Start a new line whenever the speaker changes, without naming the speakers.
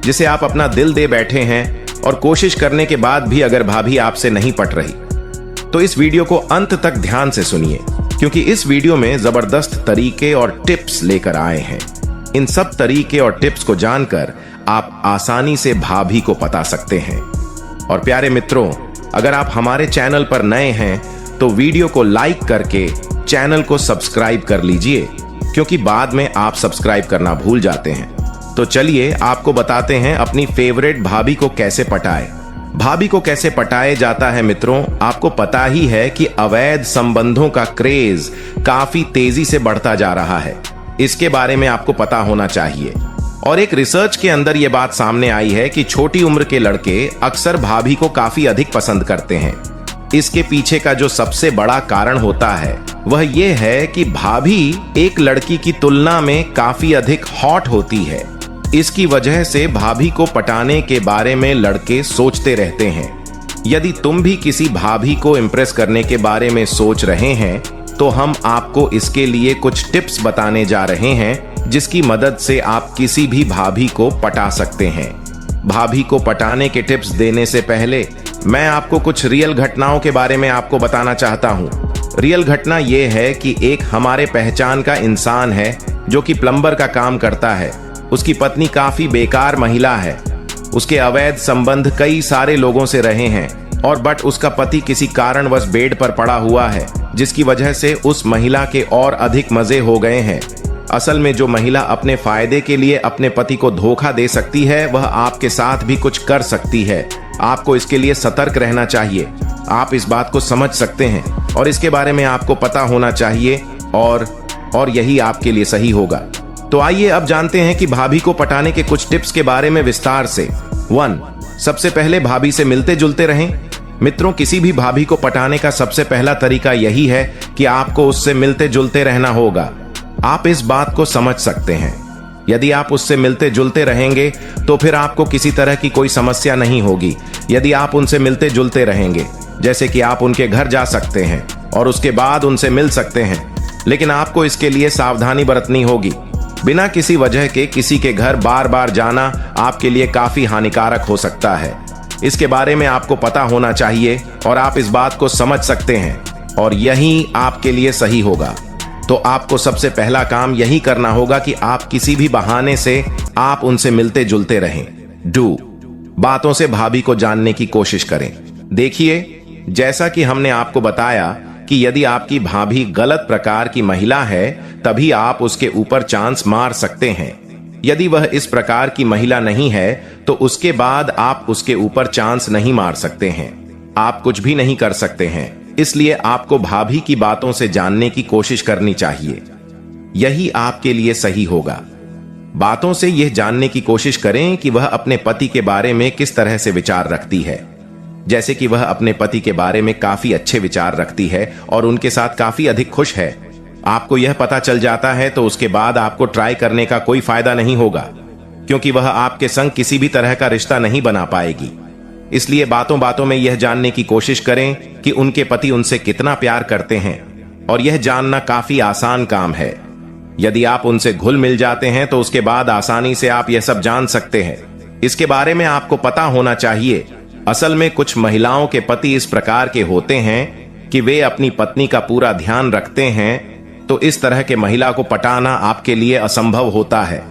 जिसे आप अपना दिल दे बैठे हैं और कोशिश करने के बाद भी अगर भाभी आपसे नहीं पट रही तो इस वीडियो को अंत तक ध्यान से सुनिए, क्योंकि इस वीडियो में जबरदस्त तरीके और टिप्स लेकर आए हैं। इन सब तरीके और टिप्स को जानकर आप आसानी से भाभी को पटा सकते हैं। और प्यारे मित्रों, अगर आप हमारे चैनल पर नए हैं तो वीडियो को लाइक करके चैनल को सब्सक्राइब कर लीजिए, क्योंकि बाद में आप सब्सक्राइब करना भूल जाते हैं। तो चलिए आपको बताते हैं अपनी फेवरेट भाभी को कैसे पटाए। भाभी को कैसे पटाया जाता है मित्रों, आपको पता ही है कि अवैध संबंधों का क्रेज काफी तेजी से बढ़ता जा रहा है। इसके बारे में आपको पता होना चाहिए। और एक रिसर्च के अंदर यह बात सामने आई है कि छोटी उम्र के लड़के अक्सर भाभी को काफी अधिक पसंद करते हैं। इसके पीछे का जो सबसे बड़ा कारण होता है वह यह है कि भाभी एक लड़की की तुलना में काफी अधिक हॉट होती है। इसकी वजह से भाभी को पटाने के बारे में लड़के सोचते रहते हैं। यदि तुम भी किसी भाभी को इम्प्रेस करने के बारे में सोच रहे हैं तो हम आपको इसके लिए कुछ टिप्स बताने जा रहे हैं, जिसकी मदद से आप किसी भी भाभी को पटा सकते हैं। भाभी को पटाने के टिप्स देने से पहले मैं आपको कुछ रियल घटनाओं के बारे में आपको बताना चाहता हूं। रियल घटना यह है कि एक हमारे पहचान का इंसान है जो कि प्लम्बर का काम करता है। उसकी पत्नी काफी बेकार महिला है। उसके अवैध संबंध कई सारे लोगों से रहे हैं और बट उसका पति किसी कारणवश बेड पर पड़ा हुआ है, जिसकी वजह से उस महिला के और अधिक मजे हो गए हैं। असल में जो महिला अपने फायदे के लिए अपने पति को धोखा दे सकती है वह आपके साथ भी कुछ कर सकती है। आपको इसके लिए सतर्क रहना चाहिए। आप इस बात को समझ सकते हैं और इसके बारे में आपको पता होना चाहिए और यही आपके लिए सही होगा। तो आइए अब जानते हैं कि भाभी को पटाने के कुछ टिप्स के बारे में विस्तार से। 1. सबसे पहले भाभी से मिलते जुलते रहें। मित्रों, किसी भी भाभी को पटाने का सबसे पहला तरीका यही है कि आपको उससे मिलते जुलते रहना होगा। आप इस बात को समझ सकते हैं। यदि आप उससे मिलते जुलते रहेंगे तो फिर आपको किसी तरह की कोई समस्या नहीं होगी। यदि आप उनसे मिलते जुलते रहेंगे, जैसे कि आप उनके घर जा सकते हैं और उसके बाद उनसे मिल सकते हैं, लेकिन आपको इसके लिए सावधानी बरतनी होगी। बिना किसी वजह के किसी के घर बार बार जाना आपके लिए काफी हानिकारक हो सकता है। इसके बारे में आपको पता होना चाहिए और आप इस बात को समझ सकते हैं और यही आपके लिए सही होगा। तो आपको सबसे पहला काम यही करना होगा कि आप किसी भी बहाने से आप उनसे मिलते जुलते रहें। बातों से भाभी को जानने की कोशिश करें। देखिए, जैसा कि हमने आपको बताया कि यदि आपकी भाभी गलत प्रकार की महिला है तभी आप उसके ऊपर चांस मार सकते हैं। यदि वह इस प्रकार की महिला नहीं है तो उसके बाद आप उसके ऊपर चांस नहीं मार सकते हैं। आप कुछ भी नहीं कर सकते हैं। इसलिए आपको भाभी की बातों से जानने की कोशिश करनी चाहिए। यही आपके लिए सही होगा। बातों से यह जानने की कोशिश करें कि वह अपने पति के बारे में किस तरह से विचार रखती है। जैसे कि वह अपने पति के बारे में काफी अच्छे विचार रखती है और उनके साथ काफी अधिक खुश है। आपको यह पता चल जाता है तो उसके बाद आपको ट्राई करने का कोई फायदा नहीं होगा, क्योंकि वह आपके संग किसी भी तरह का रिश्ता नहीं बना पाएगी। इसलिए बातों बातों में यह जानने की कोशिश करें कि उनके पति उनसे कितना प्यार करते हैं, और यह जानना काफी आसान काम है। यदि आप उनसे घुल मिल जाते हैं तो उसके बाद आसानी से आप यह सब जान सकते हैं। इसके बारे में आपको पता होना चाहिए। असल में कुछ महिलाओं के पति इस प्रकार के होते हैं कि वे अपनी पत्नी का पूरा ध्यान रखते हैं, तो इस तरह के महिला को पटाना आपके लिए असंभव होता है।